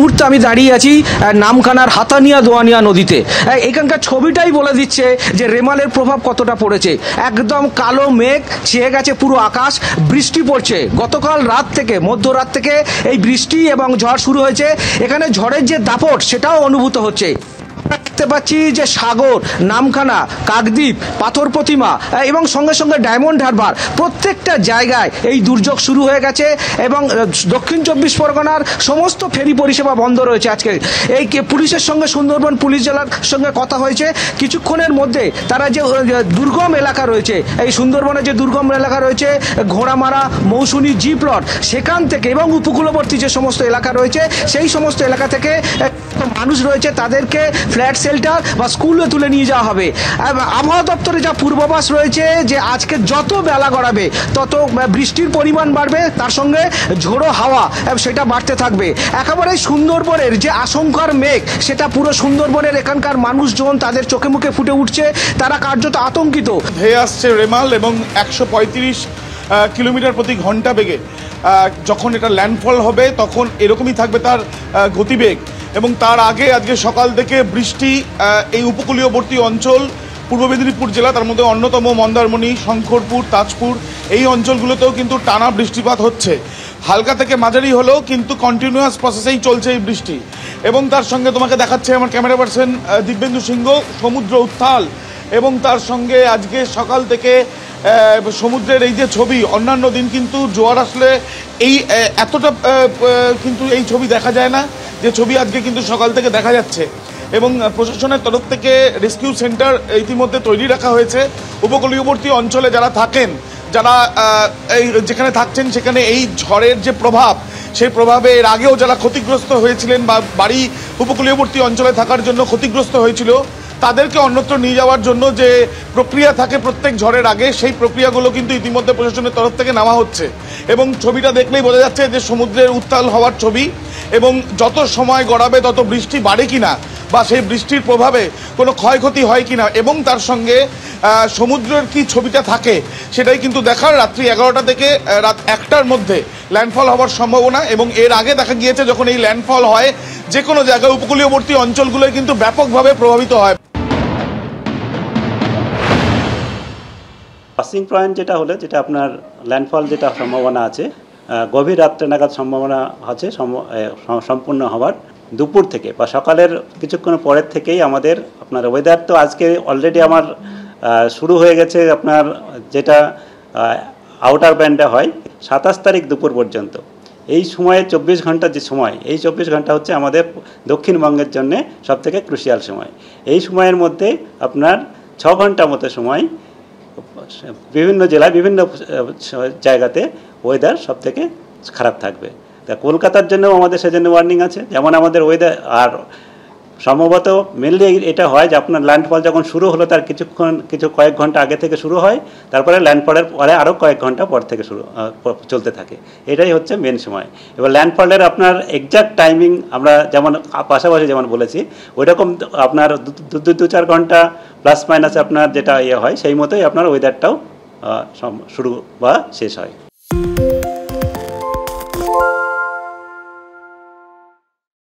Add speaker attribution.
Speaker 1: মুহূর্তে আমি দাঁড়িয়ে আছি নামখানার হাতানিয়া দোয়ানিয়া নদীতে। এখানকার ছবিটাই বলে দিচ্ছে যে রেমালের প্রভাব কতটা পড়েছে। একদম কালো মেঘ ছেয়ে গেছে পুরো আকাশ, বৃষ্টি পড়ছে। গতকাল রাত থেকে, মধ্যরাত থেকে এই বৃষ্টি এবং ঝড় শুরু হয়েছে। এখানে ঝড়ের যে দাপট সেটাও অনুভূত হচ্ছে। দেখতে পাচ্ছি যে সাগর, নামখানা, কাকদ্বীপ, পাথর প্রতিমা এবং সঙ্গে সঙ্গে ডায়মন্ড হারবার, প্রত্যেকটা জায়গায় এই দুর্যোগ শুরু হয়ে গেছে এবং দক্ষিণ 24 পরগনার সমস্ত ফেরি পরিষেবা বন্ধ রয়েছে আজকে। এই পুলিশের সঙ্গে, সুন্দরবন পুলিশ জেলার সঙ্গে কথা হয়েছে, কিছুক্ষণের মধ্যে তারা যে দুর্গম এলাকা রয়েছে, এই সুন্দরবনে যে দুর্গম এলাকা রয়েছে, ঘোড়ামারা, মৌসুনি, জি প্লট, সেখান থেকে এবং উপকূলবর্তী যে সমস্ত এলাকা রয়েছে সেই সমস্ত এলাকা থেকে মানুষ রয়েছে, তাদেরকে ফ্ল্যাট শেল্টার বা স্কুলে তুলে নিয়ে যাওয়া হবে। আবহাওয়া দপ্তরে যা পূর্বাভাস রয়েছে যে আজকে যত বেলা গড়াবে তত বৃষ্টির পরিমাণ বাড়বে, তার সঙ্গে ঝোড়ো হাওয়া সেটা বাড়তে থাকবে। একেবারে সুন্দরবনের যে আশঙ্কার মেঘ সেটা পুরো সুন্দরবনের এখানকার মানুষজন তাদের চোখে মুখে ফুটে উঠছে, তারা কার্যত আতঙ্কিত।
Speaker 2: ধেয়ে আসছে রেমাল এবং 135 কিলোমিটার প্রতি ঘন্টা বেগে যখন এটা ল্যান্ডফল হবে তখন এরকমই থাকবে তার গতিবেগ। এবং তার আগে আজকে সকাল থেকে বৃষ্টি এই উপকূলীয়বর্তী অঞ্চল, পূর্ব মেদিনীপুর জেলা, তার মধ্যে অন্যতম মন্দারমণি, শঙ্করপুর, তাজপুর, এই অঞ্চলগুলোতেও কিন্তু টানা বৃষ্টিপাত হচ্ছে। হালকা থেকে মাঝারি হলেও কিন্তু কন্টিনিউয়াস প্রসেসেই চলছে এই বৃষ্টি। এবং তার সঙ্গে তোমাকে দেখাচ্ছে আমার ক্যামেরা পার্সন দিব্যেন্দু সিংহ, সমুদ্র উত্তাল এবং তার সঙ্গে আজকে সকাল থেকে সমুদ্রের এই যে ছবি, অন্যান্য দিন কিন্তু জোয়ার আসলে এই এতটা কিন্তু এই ছবি দেখা যায় না, যে ছবি আজকে কিন্তু সকাল থেকে দেখা যাচ্ছে। এবং প্রশাসনের তরফ থেকে রেস্কিউ সেন্টার ইতিমধ্যে তৈরি রাখা হয়েছে। উপকূলীয়বর্তী অঞ্চলে যারা থাকেন, যারা এই যেখানে থাকছেন সেখানে এই ঝড়ের যে প্রভাব, সেই প্রভাবে এর আগেও যারা ক্ষতিগ্রস্ত হয়েছিলেন বা বাড়ি উপকূলীয়বর্তী অঞ্চলে থাকার জন্য ক্ষতিগ্রস্ত হয়েছিল, তাদেরকে অন্যত্র নিয়ে যাওয়ার জন্য যে প্রক্রিয়া থাকে প্রত্যেক ঝড়ের আগে, সেই প্রক্রিয়াগুলো কিন্তু ইতিমধ্যে প্রশাসনের তরফ থেকে নেওয়া হচ্ছে। এবং ছবিটা দেখলেই বোঝা যাচ্ছে যে সমুদ্রের উত্তাল হওয়ার ছবি, এবং যত সময় গড়াবে তত বৃষ্টি বাড়ে কিনা বা সেই বৃষ্টির প্রভাবে কোনো ক্ষয়ক্ষতি হয় কিনা এবং তার সঙ্গে সমুদ্রের কি ছবিটা থাকে সেটাই কিন্তু দেখার। রাত্রি 11টা থেকে রাত 1টার মধ্যে ল্যান্ডফল হওয়ার সম্ভাবনা। এবং এর আগে দেখা গিয়েছে যখন এই ল্যান্ডফল হয় যে কোনো জায়গায় উপকূলীয়বর্তী অঞ্চলগুলোয় কিন্তু ব্যাপকভাবে প্রভাবিত হয়।
Speaker 3: পাসিং পয়েন্ট যেটা হলে, যেটা আপনার ল্যান্ডফল যেটা সম্ভাবনা আছে, গভীর রাত্রে নাগাদ সম্ভাবনা আছে সম্পূর্ণ হওয়ার। দুপুর থেকে বা সকালের কিছুক্ষণ পরের থেকেই আমাদের আপনার ওয়েদার তো আজকে অলরেডি আমার শুরু হয়ে গেছে। আপনার যেটা আউটার ব্যান্ডে হয় 27 তারিখ দুপুর পর্যন্ত, এই সময়ে 24 ঘন্টা যে সময়, এই 24 ঘন্টা হচ্ছে আমাদের দক্ষিণবঙ্গের জন্য সবথেকে ক্রুশিয়াল সময়। এই সময়ের মধ্যে আপনার 6 ঘন্টা মতো সময় বিভিন্ন জেলায় বিভিন্ন জায়গাতে ওয়েদার সবথেকে খারাপ থাকবে। তা কলকাতার জন্যও আমাদের সেজন্য ওয়ার্নিং আছে। যেমন আমাদের ওয়েদার, আর সম্ভবত মেনলি এটা হয় যে আপনার ল্যান্ডফল যখন শুরু হলো তার কয়েক ঘন্টা আগে থেকে শুরু হয়, তারপরে ল্যান্ডফলের পরে আরও কয়েক ঘন্টা পর থেকে চলতে থাকে। এটাই হচ্ছে মেন সময়। এবার ল্যান্ডফলের আপনার এক্সাক্ট টাইমিং আমরা যেমন পাশাপাশি যেমন বলেছি, ওইরকম আপনার 2-4 ঘন্টা প্লাস মাইনাস আপনার যেটা হয় সেই মতোই আপনার ওয়েদারটাও শুরু বা শেষ হয়।